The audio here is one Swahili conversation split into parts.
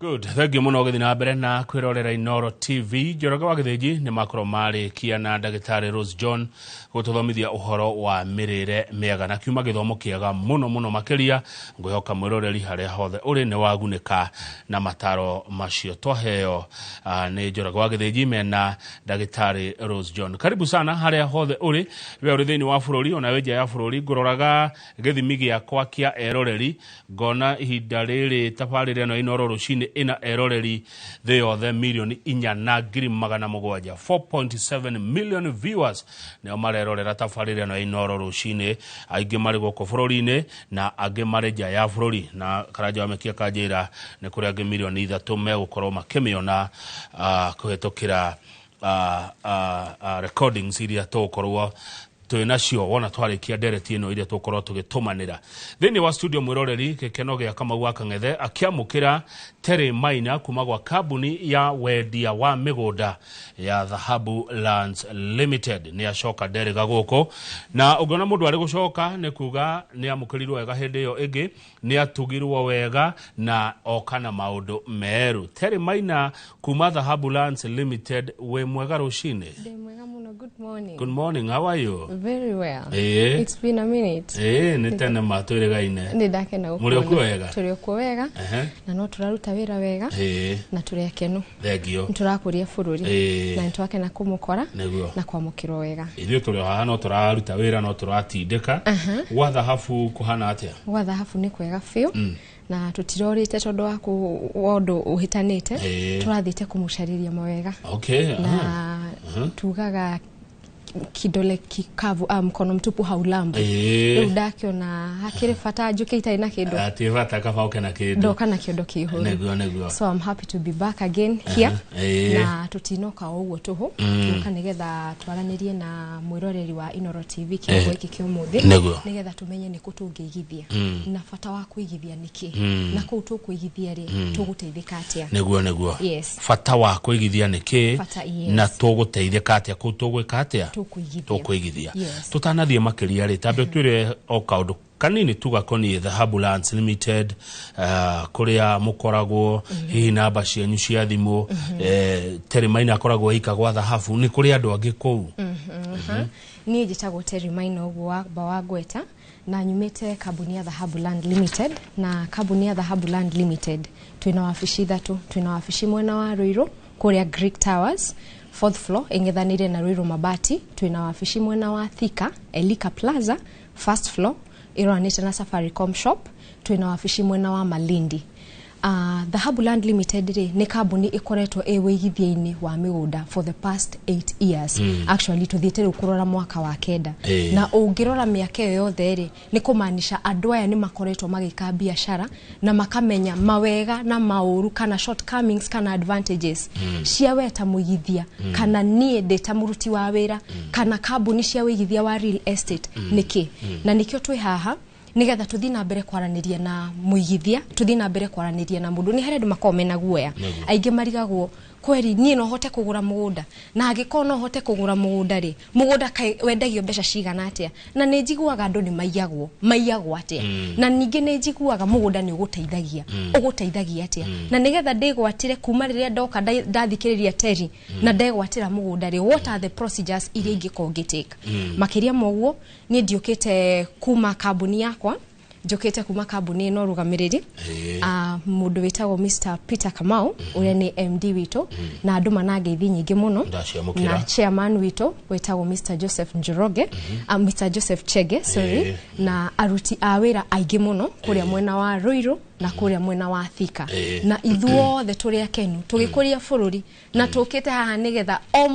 Good. Thank you muno githina mbere na kwirorera Inoro TV. Njoroge wa Githiji ni makoro mari kia na Ndagĩtarĩ Rose John gututhomithia uhoro wa mirire miega na kiuma githomo kiega muno makiria ngwihoka mwiroreri haria hothe uri ni wagunĩka na mataro macio twaheo ni Njoroge wa Githiji mena Ndagĩtarĩ Rose John. Karibu sana haria hothe uri we uri thĩinĩ wa bũrũri ona we nja ya bũrũri nguroraga gĩthimi gĩakwa kia eroreri ngona ihinda rĩrĩ tabarĩre no Inoro rucini ina eroreri thĩ yothe milioni 4,700,000 4.7 million viewers nĩo marerorera tabarĩre no Inoro rucini aingĩ marĩ gũkũ bũrũri-inĩ na angĩ marĩ nja ya bũrũri na Karanja wamekia kanjĩra nĩ kũrĩ angĩ milioni 3 megũkorwo makĩmĩona kũhetũkĩra recordings iria tũkorwo tuinacio wona twarikia ndereti ino iria tukorwo tugitumanira thini wa studio mwiroreri kekeno gya Kamau wa Kang'ethe akiamukira Terry Maina kuma gwa kambuni ya wendia wa migunda ya Dhahabu Lands Limited ni acoka nderega guko na ungona mundu ari gucoka ni kuga ni amukirirwo wega hindi yo ingi ni atugirwo wega na okana maundu meru. Terry Maina kuma Dhahabu Lands Limited we mwega rucini. Good morning. Good morning. How are you? Very well. It's been a minute. Nitene matũregaine. Ndakena uko. Muri okuo wega. Turi okuo wega. Na no turaruta wira wega. Na turi akenu. Thegio. Turakuria bũrũri. Na nitwakena kumukora. Na kwamukirwo wega. Ithuĩ turi haha no turaruta wira no turatindĩka. Wa Dhahabu kuhana atia? Wa Dhahabu ni kwega fiu. Na tutirorite tondu wa wondu uhitanite turathite kumucariria mawega. Okay. Na tugaga kidole kikavu mkono mtupu haulamba riu ndakiona hakiri fata njuke itai na kindu ati fata kabauke na kindu ndoka na kindu kihuru neguo so I'm happy to be back again here na tutinoka uguo tuhu tuka nigetha twaranirie na mwiroreri wa Inoro TV kigo iki kiomuthi nigetha tumenye ni kutungeigithia na fata wa kuigithia niki na ku tukuigithia ri tuguteithika atia neguo yes fata wa kuigithia niki na tuguteithika atia ku tugwika atia tukuigithia tutanathie makiria ri tambe twire o kaundu kanini tugakoni Dhahabu Lands Limited kuria mukoragwo hihi namba cianyu cia thimu Terry Maina akoragwo ikagwa Dhahabu ni kuri andu angi kou ni njitagwo Terry Maina ogwa bawagweta na nyumite kambuni ya Dhahabu Land Limited na kambuni ya Dhahabu Land Limited twina wabici ithatu twina wabici mwena wa Ruiru kuria Greek Towers 4th floor ingithanire na Ruiru Mabati twina wabici mwena wa Thika Elika Plaza 1st floor iroanite na Safaricom shop twina wabici mwena wa Malindi. Dhahabu Land Limited ni kambuni ikoretwo eweigithia-ini wa migunda for the past 8 years actually tuthiete kurora mwaka wa kenda na ungirora miaka yothe ri ni kumaanisha andu aya ni makoretwo magika biashara na makamenya mawega na mauru kana shortcomings kana advantages cia weta muigithia kana nie data muruti wa wira kana kambuni cia weigithia wa real estate niki na nikio twi haha nigetha tuthi na mbere kwaraniria na muigithia tuthi na mbere kwaraniria na mundu ni heredu makomena guoya ainge marigagwo kweri nie no hote kugura mugunda na agiko no hote kugura mugunda ri mugunda wendagio mbeca cigana atia na ni njiguaga andu ni maiyagwo atia na ninge ni njiguaga mugunda ni uguteithagia atia na nigetha ndigwatire kuma riria ndoka ndathikiriria Terry na ndegwatira mugunda ri what are the procedures iria ingikongiteka makiria moguo ni ndiukite kuma kambuni yakwa njokete kuma kambuni ino rugamiriri mundu witagwo Mr. Peter Kamau uria ni MD wito na andu manangeithi nyingi muno na chairman wito witagwo Mr. Joseph Njoroge Mr. Joseph Chege sorry na aruti awira aingi muno kuria mwena wa Ruiru na kuria mwena wa Thika na ithuothe turi akenu tugikuria bũrũri na tukite haha nigetha o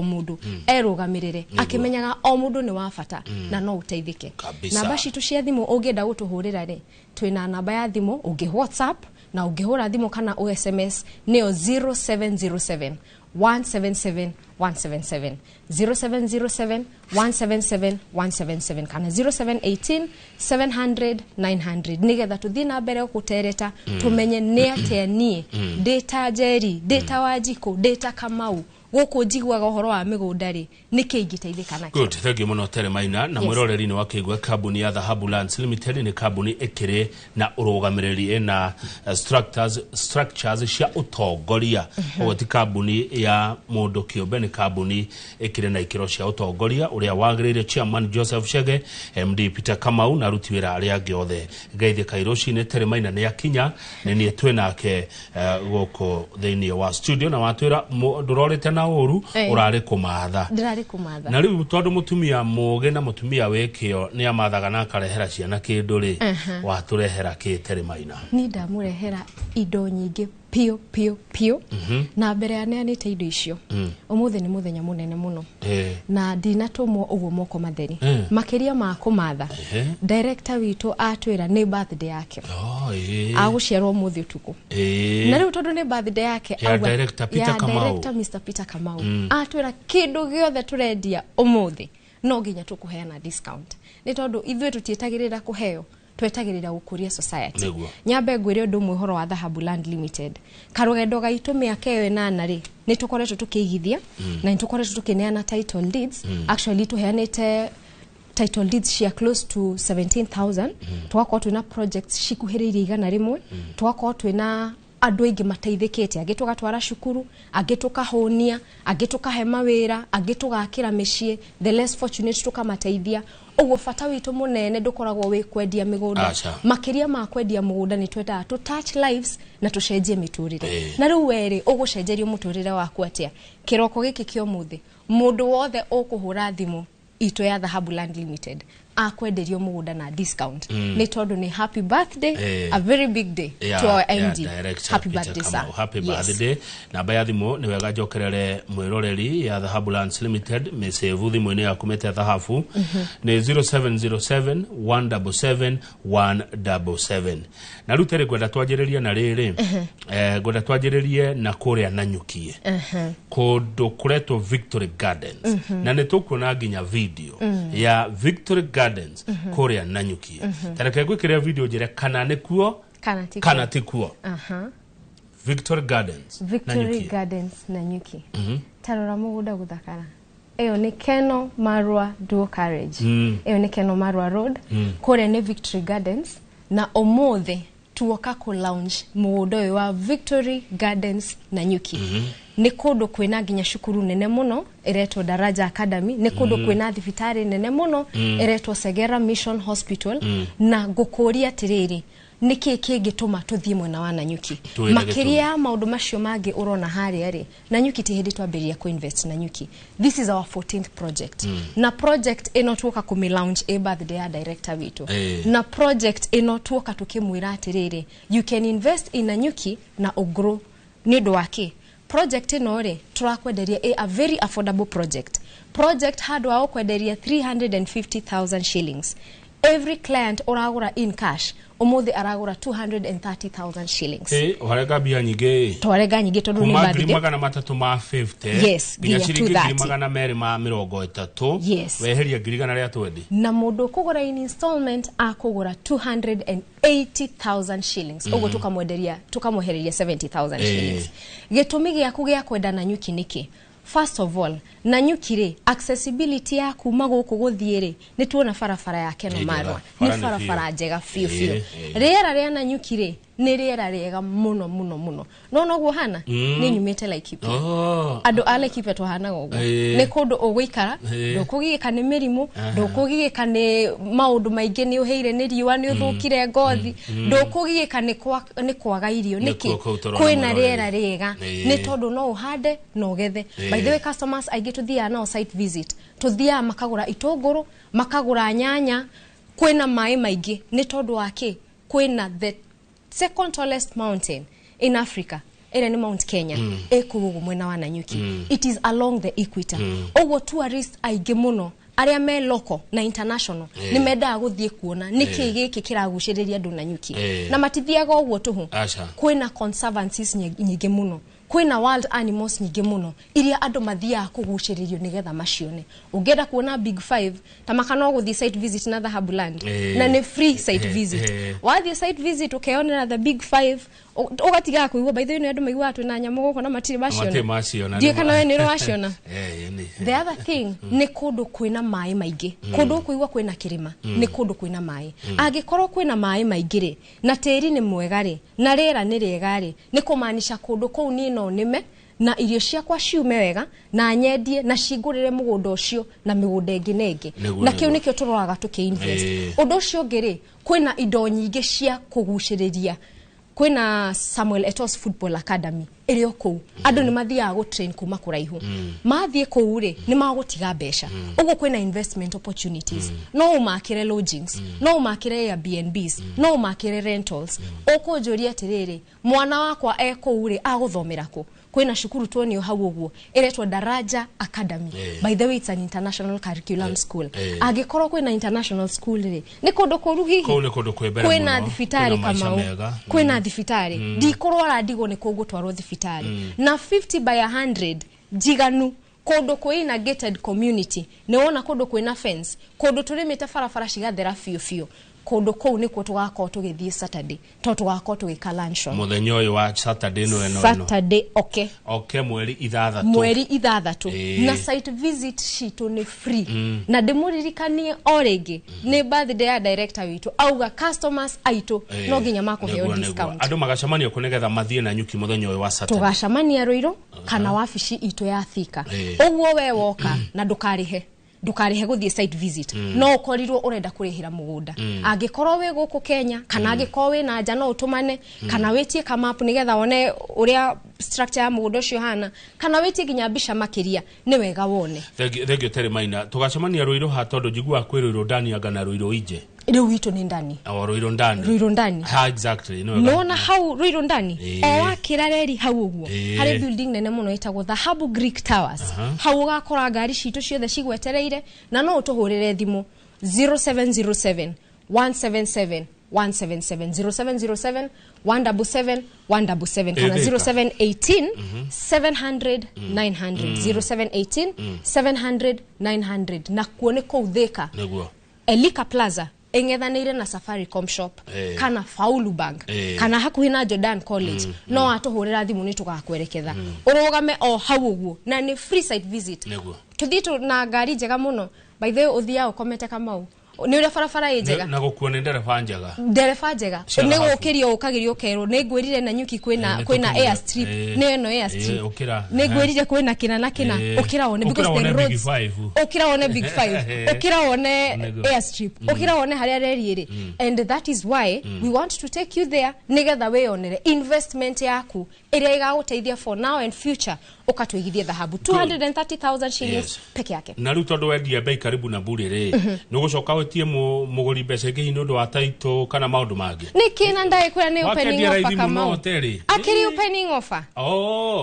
mundu erugamirire akimenyaga o mundu ni wa bata na no uteithike namba citu cia thimu ungienda gutuhurira ri twina namba ya thimu ungi WhatsApp na ungihura thimu kana SMS neo 0707 177 177 0707 177 177 kana 0718 700 900 nigetha tuthi na mbere gutereta tumenye ne atia nie data Jerry data Wajiko data Kamau guku njiguaga uhoro wa migunda ri niki ingiteithika nakio. Good, thank you muno Tere Maina na mwiroreri ni wakigwa kambuni ya Dhahabu Lands Limited ni kambuni ikire na urugamiriri na structures cia utongoria ogoti kambuni ya mundu kiumbe ni kambuni ikire na ikiro cia utongoria uria wagirire chairman Joseph Chege, MD Peter Kamau na ruti wira aria giothe Gaithi Kairoshi ni Tere Maina ni akinya ni twe nake goko thiini wa studio na watwira ndurorete na uru urari kumatha na riu tondu mutumia muge na mutumia wekio ni amathaga na akarehera ciana kindu ri waturehera ki Tere Maina? Ni ndamurehera indo nyingi pio na mbere ya neanite indo icio umuthi ni muthenya munene muno na ndinatumwo uguo moko matheri makiria ma kumatha director witu atwira ni birthday yake aguciarwo umuthi utuku na riu tondu ni birthday yake director Mr. Peter Kamau atwira kindu giothe turendia umuthi no nginya tukuheana discount ni tondu ithuĩ tutietagirira kuheo twetagirira gukuria society nyambe ngwire undu mwihoro wa Dhahabu Land Limited karugendo gaitu miaka 8 ri ni tukoretwo tukigithia na ni tukoretwo tukineana title deeds actually tuheanite title deeds cia close to 17,000 twakwa twina projects cikuhiriire igana rimwe twakwa twina andu aingi mateithikite agitugatwara cukuru agitukahonia agitukahe mawira agitugakira micii the less fortunate tukamateithia uguo fata witu munene ndukoragwo wi kwendia migunda makiria ma kwendia mugunda ni twenda to touch lives na tucenjie miturire na riu weri ugucenjerio muturire waku atia kiroko giki kio muthi mundu wothe ukuhura thimu ito ya Dhahabu Land Limited akwenderio mugunda na discount ni tondu ni happy birthday a very big day to our MD happy birthday sir happy birthday na baya thimu ni wega jokerere mwiroreri ya Dhahabu Lands Limited mesevu thimu ni yakumete dhahabu ni 0707 177 177 na rutere kwenda twajiriria na riri gwenda twajiririe na kuria Nanyukie kundu kuretwo Victory Gardens na ni tukuona nginya video ya Victory Gardens kuria Nanyukie tareke gwikiria video jire kana ni kuo kana ti kuo Victory Gardens Nanyukie tarora mugunda guthakara eyo ni Keno Marwa Dual Carriage eyo ni Keno Marwa Road kuria ni Victory Gardens na omothe tuoka ku lounge mugunda wa Victory Gardens Nanyukie ni kundu kwina nginya cukuru nene muno iretwo Daraja Academy ni kundu kwina thibitari nene muno iretwo Segera Mission Hospital na gukuria tiriri niki kingituma tuthie mwena wa Nanyukie makiria maundu macio mangi urona hari ari Nanyukie ti hindi twambiria ku invest Nanyukie this is our 14th project na project ino tuoka ku launch a birthday ya director witu na project ino tuoka tukimwira atiriri you can invest in Nanyukie na ugrow nido wake project inore turakwenderia a very affordable project hard wa okwenderia 350,000 shillings every client oragura in cash umuthi aragura 230,000 shillings warega bia nyige twarega nyige tondu ni birthday magana matatu ma 50 yes nginya ciringi magana meri ma 30 weheria ngirigana ria twendi na mundu kugura in installment akugura 280,000 shillings ugo tukamwehereria 70,000 shillings gitumi giaku gia kwenda Nanyukie niki first of all Nanyukie accessibility ya kuma guku guthiire ni tuona farafara ya Keno Marwa ni farafara njega fiu riera ria Nanyukie ni riera riega muno no guo hana ni nyumite Laikipia andu a Laikipia tuhana guo ni kundu ugwikara ndukugika ni mirimu ndukugika ni maundu maingi ni uheire ni riwa ni uthukire ngothi ndukugika ni kwaga irio niki kwina riera riega ni tondu no uhande no gethe by the way customers I get to the now site visit to thia makagura itunguru makagura nyanya kwina mai maingi ni tondu wake kwina the second tallest mountain in Africa ni Mount Kenya ekugugu mwena wa Nanyukie it is along the equator ogo tourists aige muno aria me local na international ni menda guthie kuona niki giki kiraguciriria andu Nanyukie na matithiaga ogwo tuhu kwina conservancies nyingi muno kwina wild animals nyingi muno iria andu mathia kuguciririo nigetha macione ungenda kuona big 5 tamakano guthie site visit na Dhahabu Land na ni free site visit wathie site visit ukeonera the big 5 ugatiga kuigua by the way ni andu maigua tu na nyamo goko na matiri maciona die kana we ni ro waciona the other thing ni kundu kwina mai maingi kundu kuigua kwina kirima ni kundu kwina mai angikorwo kwina mai maingi ri na tiri ni mwega ri na rera ni riega ri ni kumaanisha kundu kou ni no nime na irio ciakwa ciume wega na nyendie na cingurire mugunda ucio na migunda ingi nengi na kiu nikio turoraga tukiinvest undu ucio ngiri kwina indo nyingi cia kuguciriria kwina Samuel Eto's Football Academy irio kou andu ni mathiaga go train kuma kuraihu mathie kou ri ni magutiga besha ugo kwina investment opportunities no umakire lodgings no umakire Airbnbs no umakire rentals ukunjuria atiriri mwana wakwa kou ri aguthomera ku kwina shukuru tuonio hau uguo iretwa Daraja Academy by the way it's an international curriculum school agikorwo kwina international school ri ni kundu kuru hihi kwina thifitari kama kwina thifitari ndikorwo randigo ni kugutwarwo thifitari na 50 by 100 jiganu kundu kwina gated community ni wona kundu kwina fence kundu turimite farafara cigathera fiu kundu kou nikuo tugakorwo tugithie Saturday to tugakorwo tugika lunch muthenyo uyu wa Saturday no Saturday okay mweri ithathatu na site visit shitu ni free na ndimuririkanie orege ni birthday ya director witu auga customers aitu no ginya makuheo discount andu magacamania kunegetha mathie na nyuki muthenyo uyu wa Saturday tugacamania Ruiru kana wabici itu ya Thika uguo we woka na ndukarihe guthie site visit no ukorirwo urenda kurihira mugunda angikorwo we guku Kenya kana angikorwo we na nja no utumane kana wetie ka map nigetha one uria structure ya mugunda ucio hana kana wetie ginya mbica makiria ni wega wone thegio tere maina tugacemania Ruiru ha tondu jigua kwiriro ndani anga na Ruiru ije Ilo wito ni ndani. Ruiru ndani. Ha exactly. No na hau Ruiru ndani. Owa kirareri hau uguo. Hari building nene muno itagwo Dhahabu Greek Towers. Hau gakora ngari citu ciothe cigwetereire na no utuhurire thimu 0707 177 177 0707 177 177 kana 0718 700 900 0718 700 900 na kuone kou Thika Elika Plaza engethanire na Safaricom shop kana Faulu Bank kana hakuhi na Jordan College no atuhurira thimu ni tugakwereketha urugame o hau uguo na ni free site visit tuthito na ngari njega muno by the way uthia ukomete kamau ni uri farafara njega na gukuone ndereba njega ni gukirio ukagirio kero ni ngwirire na nyuki kwina airstrip ni eno airstrip ni ngwirire kwina kina ukira one because the roads ukira one big 5 ukira one airstrip ukira one haria reri and that is why we want to take you there nigetha we onere investment yaku iria igaguteithia for now and future ukatwigithia dhahabu 230,000 shillings peke yake na riu tondu wendia bei karibu na bure ri nugucoka wetie muguri mbeca ngi nundu wa taito kana maundu mangi nikina ndai kwira ni opening offer kama akiri opening offer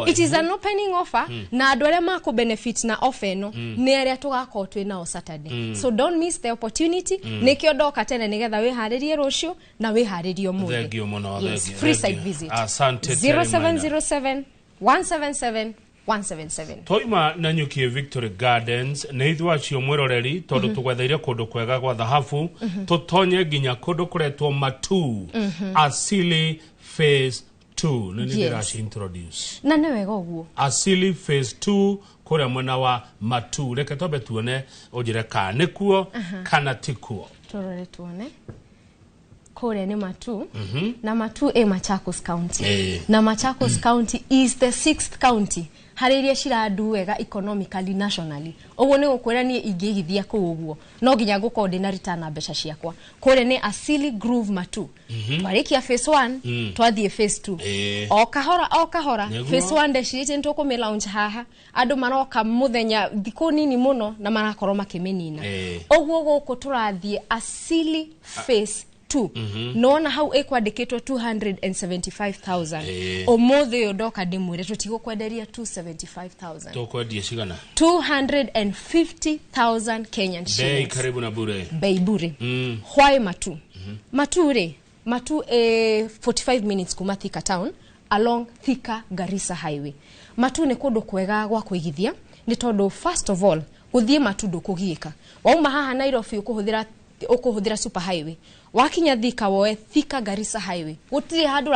it is an opening offer na andu aria maku benefit na offer no ni aria tugakorwo twina Saturday so don't miss the opportunity nikio ndoka tene nigetha wiharirie rucio na wiharirie umuthi thengio muno free site visit asante 0707 177 177 Toima na nyuki Victory Gardens na ithwa cio mwiroreri tondu tugwetheire kundu kwega gwa dhahabu tutonye ginya kundu kuretwo Matu Asili Phase 2 nini ndira introduce na newega uguo Asili Phase 2 kuria mwena wa Matu reke tobe tuone ujire ka nikuo kana tikuo torore tuone kore ni Matu na Matu Machakos County na Machakos County is the 6th county hariria ciradu wega economically nationally oguo ni gukwira ni ingigithia ku uguo no ginya guko ndina return mbeca ciakwa kore ni Asili Groove Matu twarikia phase 1 twathie phase 2 o kahora phase 1 ndecirite ntukume launch haha andu maroka muthenya thiku nini muno na marakorwo makimenina oguo guko turathie Asili phase 2 nona hau ekwandikitwo 275,000 omothe yodoka ndimwire tutigukwenderia 275,000 tokwendia cigana 250,000 Kenyan shillings bei karibu na bure why Matu Matu 45 minutes kuma Thika town along Thika Garissa highway Matu ni kundu kwega gwa kuigithia ni tondu first of all uthie Matu ndukugiika wauma haha Nairobi ukuhuthira super highway wakinya Thika woe Thika Garissa highway gutiri handu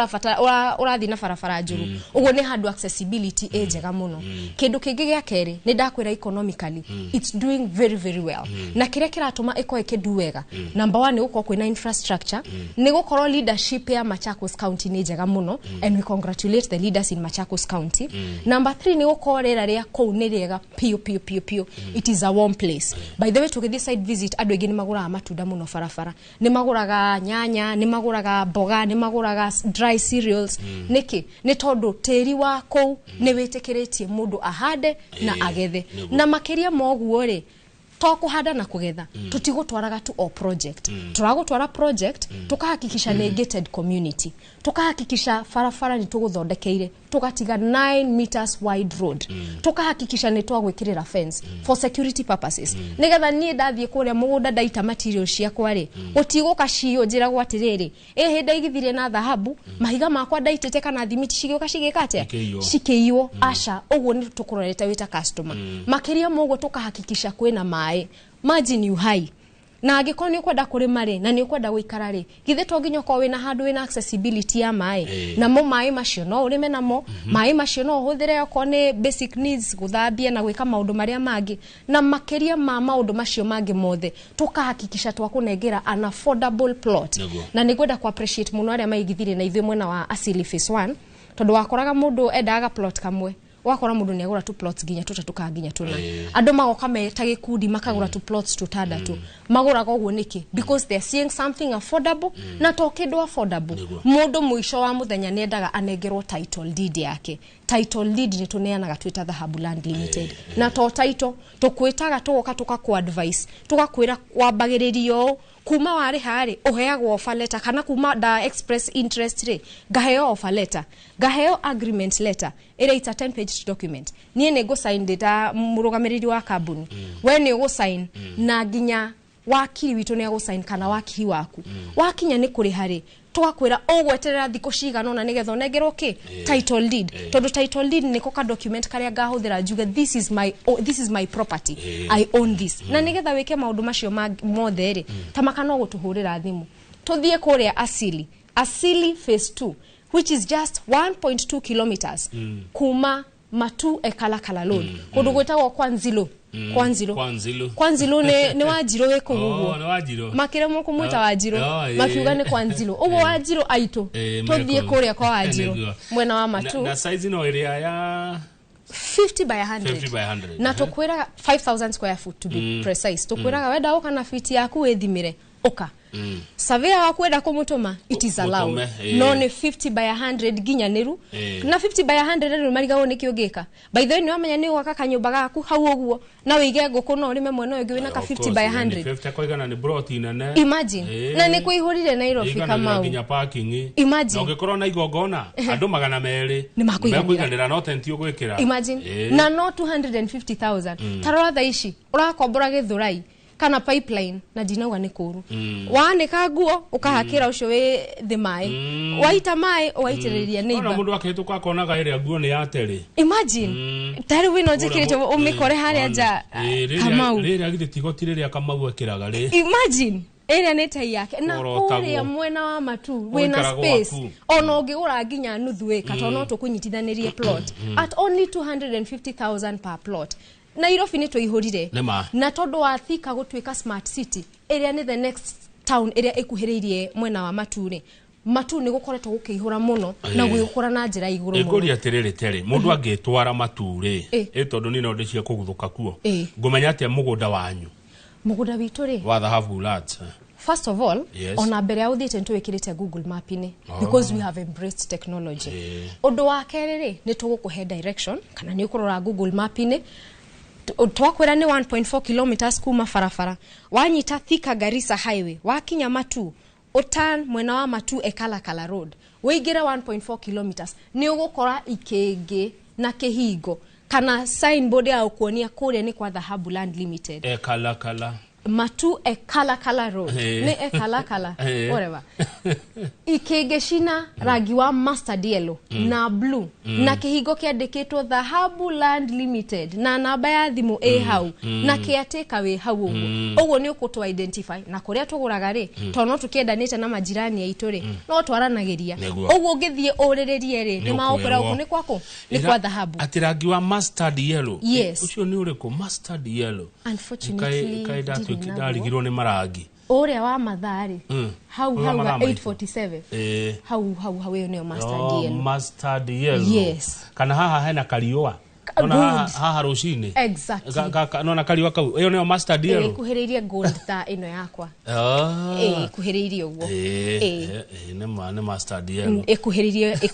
urathi na barabara njuru ugo ni handu accessibility njega muno kindu kingi gya keri ni ndakwira economically it's doing very very well na kire kiratuma iko ikidu wega number 1 ni uko kwina infrastructure ni gukorwo leadership ya Machakos County ni njega muno and we congratulate the leaders in Machakos County number 3 ni uko rera ria kou ni riega pio it is a warm place by the way to this side visit adu egi ni magura matunda muno farafara ni maguraga nyanya ni maguraga boga ni maguraga dry cereals niki ni tondu teri wako ni witekeretie mundu ahade na agethe na makeria moguo ri to kuhanda na kugetha tutigutwaraga tu o project turagutwara project tukahakikisha ni gated community tukahakikisha farafara ni tuguthondekeire tukatiga 9 meters wide road tukahakikisha ni twagwikirira fence for security purposes nigetha nie ndathie kuria mugunda ndaita materials ciakwa ri utiguka cio njira gwatiriri hinde igithire na dhahabu mahiga makwa ndaitete kana thimiti cigioka cigikate cikeio asha uguo ni tukurorete wita customer makiria mugo tukahakikisha kwina mai maji ni uhai na angiko ni ukwenda kurima ri na ni ukwenda guikara ri githe to nginya ko wina handu wina accessibility ya mai na mo mai macio no urime namo mai macio no huthire ko ni basic needs guthambia na gwika maundu maria mangi na makeria ma maundu macio mangi mothe tukahakikisha twakunengera an affordable plot na ni gwenda ku appreciate muno aria maigithire na ithuĩ mwena wa Asili phase 1 tondu wakoraga mundu endaga plot kamwe wakora mundu ni agura tu plots ginya tutatu ka ginya tuna andu magoka meta gikundi makagura tu plots tutandatu magura goguo niki because they are seeing something affordable na to kindu affordable mundu muisho wa muthenya ni endaga anengerwo title deed yake title deed ni tuneanaga twita Dhahabu Land Limited na to title tukwitaga tugoka tuka advice tugakwira wambagiririo kuma wari hari uheagwo offer letter kana kuma da express interest ri gaheo offer letter gaheo agreement letter ire ita 10 page document nie ne go sign data murugamiriri wa kambuni we ne go sign na ginya wakiri witu ne go sign kana wakiri waku wakinya ni kuri hari twakwira ogweterera thiko cigana na nigetho nengerwo ki title deed tondu title deed niko ka document karia ngahuthira njuge this is my property I own this na nigetha wike maundu macio mothe ri tamaka no gutuhurira thimu tuthie kuria Asili phase 2 which is just 1.2 kilometers kuma Matu Ekalakala road kundu gwetagwo Kwanzilo ne Wajiro weko guguo ne Wajiro makire moko mwita Wajiro makiuga ne Kwanzilo ugo Wajiro aito tuthie kuria kwa Wajiro mwena wa Matu na size no area ya 50 by 100 na tukwira 5000 square foot to be precise tukwira wenda uka na fiti yaku wethimire oka Savia wakwenda kumutuma it is allowed no ni 50 by 100 ginya niru na 50 by 100 niru marigawo nikiogeka by the way ni wamenya ni waka kanyumba gaku hau oguo na wige nguku no rime mwena ugi wina ka 50 by 100 50 koigana ni broti nene imagine na ni kuihurire Nairobi kama ginya parking imagine no ngikorwo na igongona andu 200 ni makuiganira no tenti ugwikira imagine na no 250,000 tarora thaici urakombora Githurai kana pipeline na dinauga ni kuru wanika nguo ukahakira ucio we the mai waita mai waitiriria neighbor ona mundu akihituka akonaga area nguo ni ateri imagine tari wino njikirite umikore haria nja Kamau riri agithigotire ria Kamau akiraga ri imagine area neta yake na kuria mwena wa Matu wina space ona ungigura ginya nuthu eka to no tukunyitithanirie plot at only 250,000 per plot Nairobi ni tuihurire na tondu wa Thika gutwika smart city area ni the next town area ekuhiririe mwena wa Matu ni gukoretwo gukihura muno na gukura na njira iguru muno ekuria tiriri tere mundu angitwara Matu ri tondu ni no ndicie kuguthuka kuo ngumenya atia mugunda wanyu mugunda witu ri wa Dhahabu Land first of all ona mbere ya uthite ntuwikirite Google Map ni because we have embraced technology undu wa keriri ni tugukuhe direction kana ni ukurora Google Map ni twakwira ni 1.4 kilometers kuma farafara wanyita Thika Garissa highway wakinya Matu utan mwena wa Matu Ekalakala road weigira 1.4 kilometers ni ugukora ikenge na kihingo kana signboard ya ukuonia kuria ni kwa Dhahabu Land Limited Ekalakala Matu Ekalakala road ni Ekalakala whatever ikigeshina rangi wa mustard yellow na blue na kihigo kiandikitwo Dhahabu Land Limited na namba ya thimu hau na kiateka we hau uguo ni ukuto identify na kuria tuguraga ri to no tukiendanite na majirani aitu ri no twaranagiria uguo ungithie urirerie ri ni maukura uku ni kwako ni kwa dhahabu ati rangi wa mustard yellow ucio ni uriku mustard yellow unfortunately kaida tukidarigirwo ni marangi ore wa mathari how 847 how we no mustard yellow yes kana haha hena kariwa ona haha rucini exactly nona kariwa kau iyo nio mustard yellow kuhiriria gold ta ino yakwa kuhiriria ugo ne mustard yellow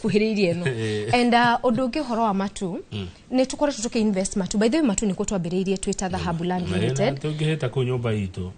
kuhiriria no and odonge horo wa matu ne tukoretwo tuke invest matu by the way matu niko twambiriirie twita Dhahabu Land Limited tungiheta ku nyumba itu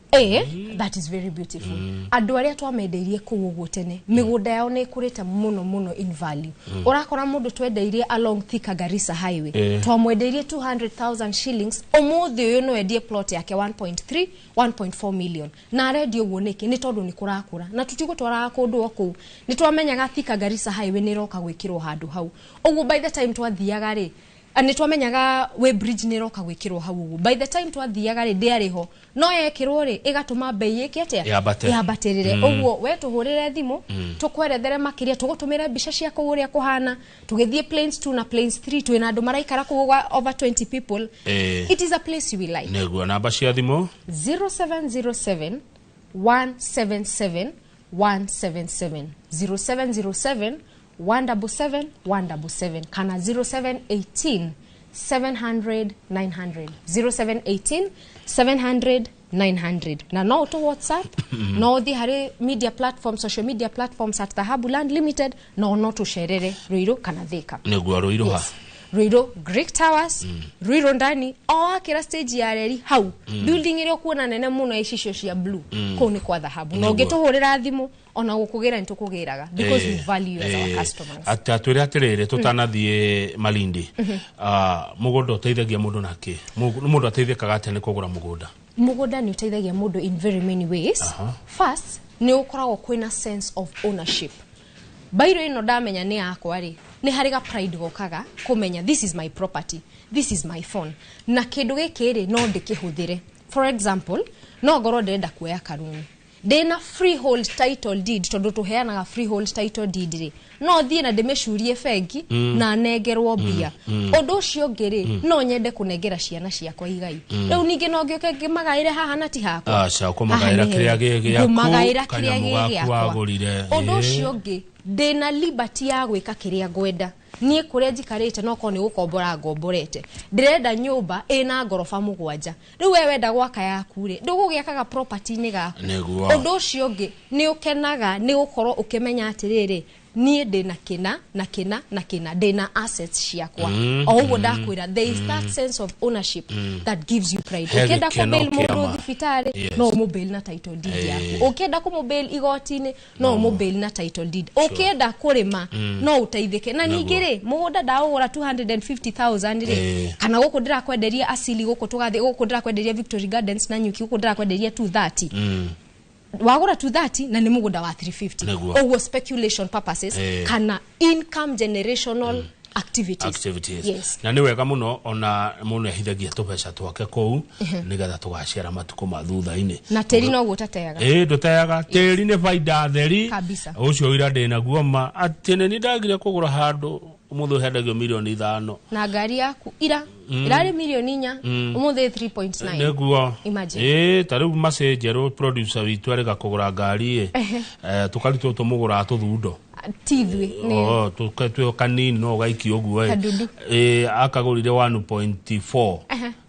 that is very beautiful andu aria twamendeirie ku uguo tene migunda yao ne kurita muno in value urakora mundu twendeirie along Thika Garissa highway twamwendeirie 200,000 shillings umuthi uyu no endie plot yake 1.3 1.4 million na radio woneke ni tondu ni kurakura na tutigutwara kundu oku ni twamenyaga Thika Garissa highway ni roka gwikirwo handu hau uguo by the time twathiaga ri ani twamenyaga we bridge ni roka gwikirwo hau by the time twathiaga ri ndiariho no yekirwo ri igatuma bei yekete yabaterere uguo we tuhurire thimu tukwerethere makiria tugutumira bica cia kuguria kuhana tugithie planes 2 na planes 3 twina andu maraikara kuwa over 20 people it is a place we like neguo namba cia thimu 0707 177 177 0707 177 kana 0718 700 900 0718 700 900 na no to WhatsApp no the hari media platform social media platforms at Dhahabu Land Limited no to sherere Ruiru kana Thika neguo Ruiru ha Ruiru Greek Towers Ruiru ndani o akira stage ya reri hau building ile kuona nene muno icisho cia blue ko ni kwa Dhahabu no gituhurira thimu ona gukugira ntukugiraga because we value as our customers atwire atirire tutanathie Malindi mugondo teithagia mundu nake mundu ateithikaga atene kugura mugunda ni uteithagia mundu in very many ways first ni ukoragwo kwina sense of ownership bairo ino damenya ni yakwa ri ni hariga pride gokaga kumenya this is my property this is my phone na kindu gikiri no ndikihuthire for example no ngoro ndenda kuoya karuni dena freehold title deed tondu tuheanaga freehold title deed ri no thie na ndimeshurie fengi na negerwo bia undu ucio ngiri no nyende kunengera ciana ciakwa igai riu ningi no ngioke ngimagaire haha na ti hakwa acha kumagaira kiria giakwa undu ucio ngi dena liberty ya gwika kiria ngwenda nie kuria njikarite no ko ni gukombora ngomborete ndirenda nyumba ina ngorofa mugwanja riu we wenda gwaka yaku ri ndugugiakaga property ni gaku undu ucio ngi ni ukenaga ni gukorwo ukimenya atiriri nie ndina kina ndina assets ciakwa o uguo ndakwira there is that sense of ownership that gives you pride ukenda kubail mundu thibitari no mobile na title deed yaku ukenda kumobail igotini no mobile na title deed ukenda kurima no uteithike na ningire mugunda ndaugura 250,000 ri kana guku ndirakwenderia asili guku tugathi guku ndirakwenderia Victory Gardens na nyuki guku ndirakwenderia 230 wagura 230 na ni mugunda wa 350 owo speculation purposes kana income generational activities. Yes. Na ni wega muno ona muno hithagia tubeca twake kou nigetha tugacera matuko mathutha-ini na teri no gutateaga ndutayaga teri ni faida theri kabisa ucio ira ndina guoma atene ni ndagire kugura handu umuthu hendagio milioni 5 na ngari yaku irari milioni 4 umuthu 3.9 neguo imagine tariu masenjero producer witu arega kugura ngari tukaritwo tumugura tuthundo tivwe ni tukatwe kanini no gaiki oguo akagurire 1.4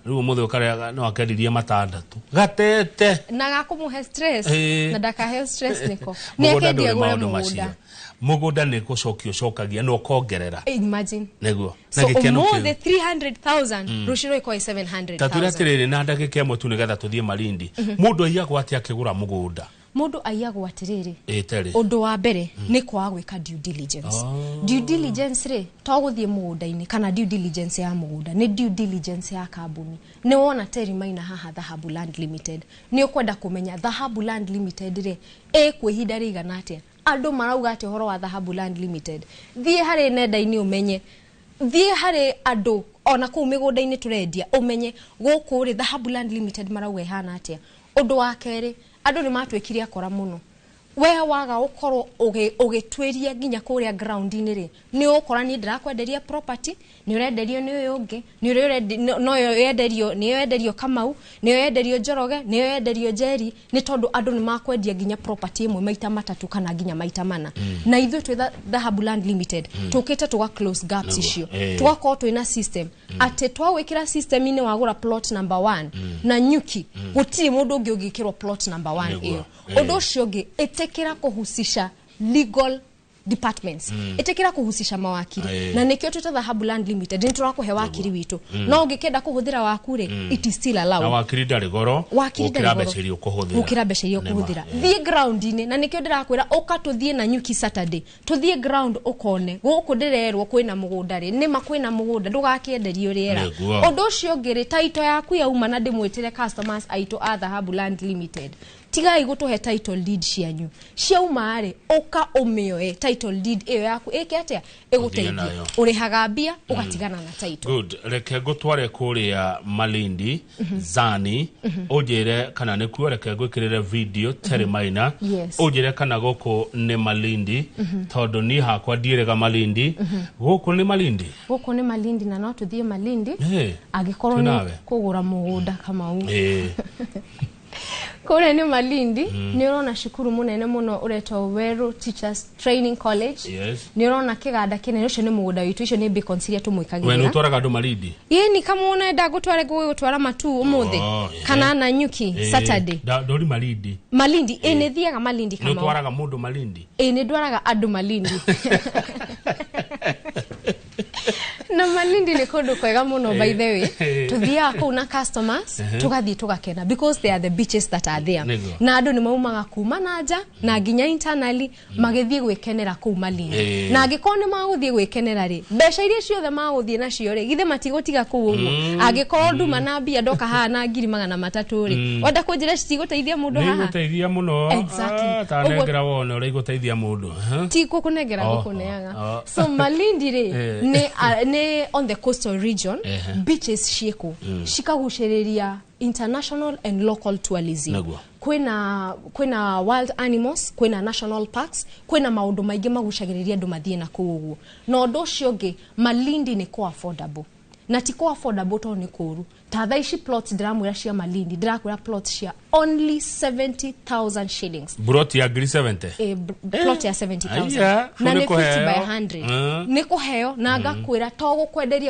riu umuthu karega no akendirie matandatu gatete na gakumuhe stress na daka stress niko ni akendia gura mugunda ni gucokio cokagia no kongerera imagine neguo na gikeno kio the 300,000 rushiro iko 700,000 taturatirire na ndagike imwe tu nigetha tuthie Malindi mundu aiyago ati akigura mugunda mundu aiyago atiriri undu wa mbere ni kwa gwika due diligence due diligence ri to guthie mugunda-ini kana due diligence ya mugunda ni due diligence ya kambuni ni wona terimaina haha Dhahabu Land Limited ni ukwenda kumenya Dhahabu Land Limited ri kwihinda rigana atia andu marauga ati horo wa Dhahabuland Limited thie hari nenda-ini umenye thie hari andu ona ku migunda-ini turendia umenye guku ri Dhahabuland Limited marauga hana atia undu wa keri andu ni matwikire akora muno we waga ukoro ugitweria nginya kuria ground-ini ri ni ukora ni ndirakwenderia property ni urenderio ni uyu ungi ni no yenderio Kamau ni yenderio Njoroge ni yenderio Njeri ni tondu andu ni makwendia nginya property imwe maita matatu kana nginya maita mana na ithu twi Dhahabuland Limited tukite tuga close gaps icio twako twina system ate twawikira system ine wagura plot number 1 na nyuki gutiri mundu ungi ugikirwo plot number 1 iyo undu ucio ungi itekira kuhusisha legal departments itekira kuhusisha mawakili na nikio tuta Dhahabuland Limited ni turakuhe wakili witu no ungikenda kuhuthira wakure it is still allowed na wakili ndari goro ukira becirio kuhuthira thie ground ine na nikio ndirakwira ukatuthie na nyuki Saturday tuthie ground ukone guku ndirerwo kwina mugunda ri ni makwina mugunda ndugakienderio riera undu ucio ngiri title yaku ya uma na ndimwitire customers aito a Dhahabuland Limited tigai gutuhe title deed cianyu ciauma ri uka umioe title deed iyo yaku atia eguteithia urihaga mbia ugatigana na title good reke gutware kuria Malindi Zani ujire kana ne kuoreke gwikirire video Teremaina ujire kana goko ne Malindi tondu ni hakwa ndirega Malindi goko ni Malindi na no tuthie Malindi agikorwo ni kugura mugunda Kamau kore ni Malindi ni urona shukuru munene muno ureto Weru Teachers Training College ni urona kiganda kinene ucio ni mugunda witu icio ni beconsiria tumwikagira we nutwaraga andu Malindi ni kama unaenda gutwara matu umuthi kana na nyuki Saturday ndori Malindi ni thiaga Malindi kama nutwaraga mundu Malindi ni ndwaraga andu Malindi na Malindi ni kundu kwega muno by the way tuthia ku na customers tugathi tugakena because they are the beaches that are there na andu ni maumaga kuma nanja na nginya internally magithie gwekenera ku Malindi na ngikone maguthie gwekenera ri besha iria ciothe maguthie nacio ri githe matigutiga ku uguo angikorwo nduma na mbia ndoka haha na 300 ri wenda kunjira citigoteithia mundu haha citigoteithia muno ta negera wone uri guteithia mundu ti kukunegera gukuneaga so Malindi ri ni on the coastal region beaches shiko shikagushiriria international and local tourism kwina wild animals kwina national parks kwina maundu maingi magushagiriria andu mathie na kuuguo no ndo cionge Malindi ni ko affordable na ti ko affordable to ni kuru tatha ici plots ndiramwira cia Malindi ndirakwira plots cia only 70,000 shillings plot ya 70 plot ya 70,000 na ni 50 by 100 ni kuheo na ngakwira to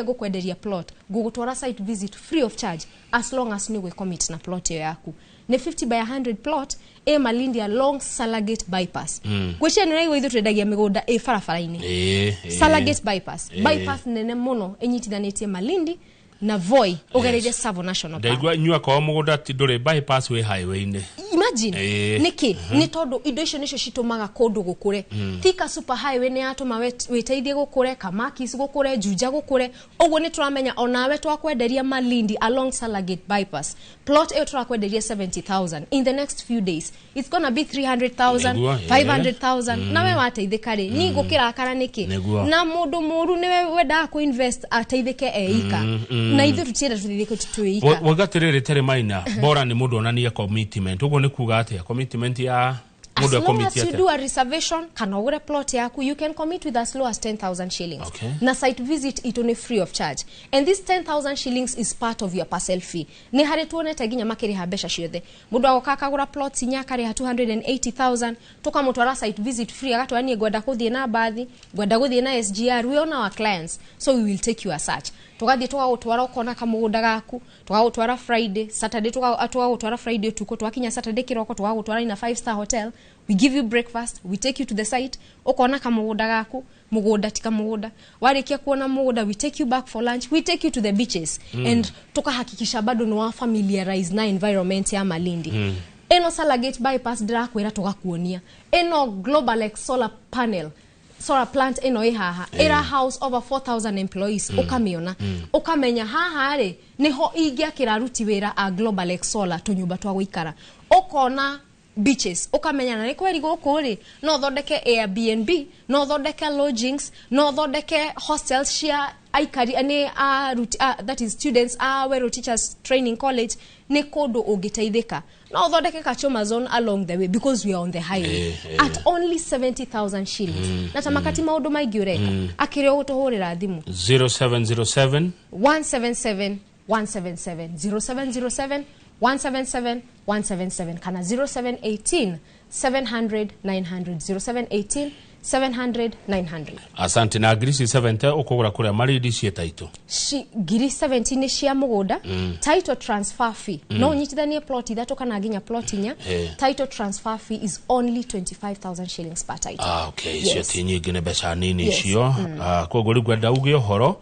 gukwenderia plot gugutwara site visit free of charge as long as ni we commit na plot yaku ni 50 by 100 plot Malindi along Salagate bypass kwisha ni ithu twendagia migunda farafara-ini Salagate bypass nene muno enyitithanitie Malindi na Voi ugereje Savo National Park ndaigwa nyua kwa mugunda ti nduri bypass we highway-ini imagine niki ni tondu indo icio nicio citumaga kundu gukure Thika super highway ni atuma weteithie gukure Kamakis gukure Juja gukure uguo ni turamenya onawe twakwenderia Malindi along Salagate bypass plot eyo turakwenderia 70,000 in the next few days it's gonna be 300,000 500,000 nawe wateithika ri ni gukira kana niki na mundu muru niwe wenda ku invest ateithike eika na ithu tutira tuthithike tutuika wagatirire Teremaina bora ni mundu onania commitment uguo ni kuga atia commitment ya as long as you do a reservation kana ugure plot yaku you can commit with as low as 10,000 shillings na site visit it only free of charge and this 10,000 shillings is part of your parcel fee ni hari tuonete ginya makiri habesha ciothe mundu agokaka gura plots nyakari ha 280,000 tukamutwara site visit free agatwani gwenda kuthie na bathi gwenda guthie na SGR we on our clients so we will take you as such tugathie tugagutwara ukona kamugunda gaku tugagutwara Friday Saturday tugagutwara Friday tuko twakinya Saturday kiroko tugagutwara ina 5-star hotel we give you breakfast we take you to the site ukona kamugunda gaku mugunda tika mugunda warikia kuona mugunda we take you back for lunch we take you to the beaches and tukahakikisha bado no familiarize na environment ya Malindi eno Salagate bypass drakwera tugakuonia eno global like solar plant eno haha era house over 4,000 employees ukamiona ukamenya haha niho ingia kiraruti wira a global like solar tunyumba twa guikara ukona beaches ukamenya na kweli goko ri no thondeke Airbnb no thondeke lodgings no thondeke hostels share aikari ani that is students wero teachers training college ni kodo ugiteithika no thondeke Kachoma zone along the way because we are on the highway at only 70,000 shillings na tamakati maundu maigi ureka akire gutuhurira thimu 0707 177 177 0707 177 177 kana 0718 700 900 0718 700 900. Asante na grisi 70 ukugura kuria maridi cie title. Giri 70 ni cia mugunda. Title transfer fee. No nyitithanie plot ithatu kana ginya plot inya. Title transfer fee is only 25,000 shillings per title. Okay. Cio tinyi gine beca nini cio. Kogo rigwenda uge horo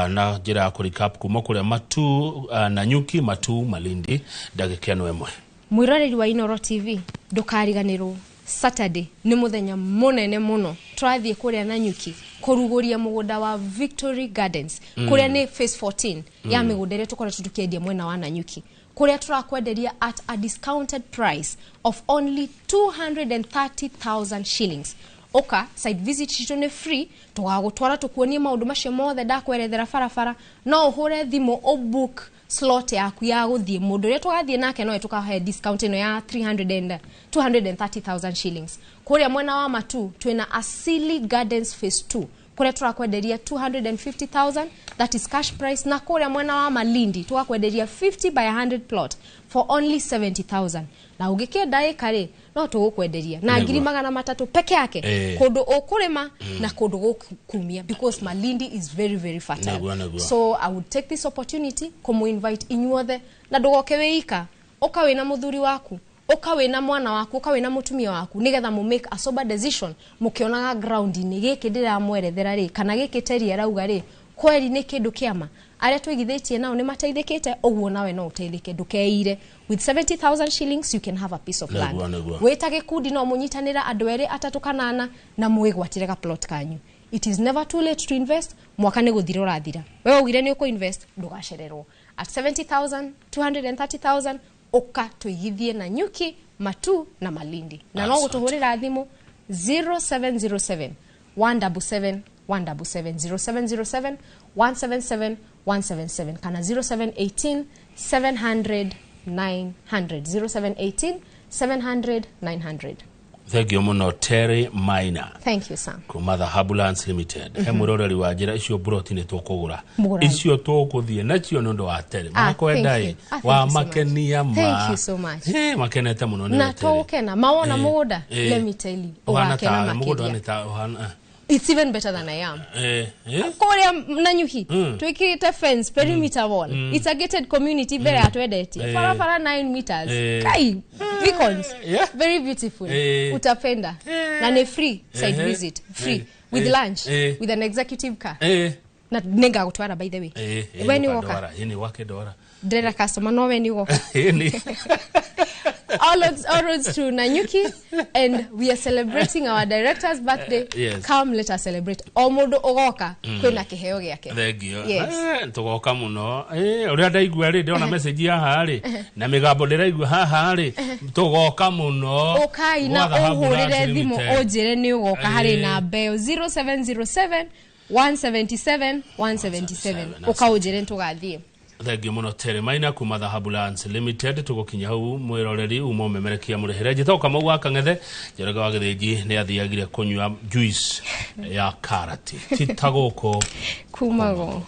na njira ku recap kuma kuria Matu na Nyuki Matu Malindi ndagikeno emwe. Mwiroreri wa Inoro TV ndukariganirwo Saturday ni muthenya munene muno twathie kuria na Nyuki kuruguria mugunda wa Victory Gardens kuria ni phase 14 ya migunda ire tukore tutukendia mwena wa Nanyuki kuria turakwenderia at a discounted price of only 230,000 shillings. Oka site visit citu ni free tugagutwara tukuonie maundu macio mothe ndakwerethera farafara no uhure thimo o book slot yaku ya guthie mundu ire tugathie nake no tukahe discount ino ya 230,000 shillings. Kuria mwena wa Matu twina Asili Gardens phase 2 kuria turakwenderia 250,000 that is cash price na kuria mwena wa Malindi tukakwenderia 50 by 100 plot for only 70,000 na ugikenda ekare no tugukwenderia na ngiri 300 peke yake kodo okurema na kodo gukumia because Malindi is very very fertile. So I would take this opportunity komu invite inyuothe na ndugoke weika okawe na muthuri waku okawe na mwana waku okawe na mutumia waku nigetha mu make a sober decision mukionaga ground ni giki ndira mwerethera ri kana giki teri arauga ri kweli ni kindu kiama aria twigithitie nao ni mateithikite oguo nawe no uteithike ndukeire with 70,000 shillings you can have a piece of land wetage kudi no munyitanira andu eri atatu kanana na muigwatire ga plot kanyu. It is never too late to invest. Mwaka ni guthira urathira wewe ugire ni uko invest ndugashererwo at 70,000 230,000 oka tuigithie na Nyuki Matu na Malindi na no gutuhurira thimu 0707 177 177 0707 177 177 kana 0718 700 900 0718 700 900. Thank you muno Terry Maina. Thank you sir. Kuma Dhahabu Lands Limited. Muroreri wa njira icio broti ni tukugura. Icio tukuthie na cio nondo wa Terry. Makwendai wa makenia ma. Thank you so much. Makenete muno ni. Na tukena mawona muguda. Let me tell you. Wakena muguda it's even better than I am. Korea Nanyuki. Twikirite fence perimeter wall. It's a gated community very atwedeti. Fara 9 meters. Kai beacons. Very beautiful. Utapenda. Na ni free site visit. Free with lunch with an executive car. Na nenga gutwara by the way. When you walk. Yeni wake dora. Dera customer no when you walk. All roads to Nanyuki and we are celebrating our director's birthday. Yes. Come let us celebrate. Omodo ogoka kwina kiheo giake. Thank you. Yes. Tugoka muno. Uria ndaigua ri ndona message haha ri na migambo ndiraigua haha ri tugoka muno. Okai na uhurire thimu ojire ni ugoka hari na beo 0707 177 177. Okaujire ntugathie. Thank you muno Terry Maina kuma Dhahabu Lands Limited tugukinya hau mwiroreri umo memerekia murehere jitoka mau akang'ethe jeraga wa githiji ni athiagire kunywa juice ya karati titagoko kumago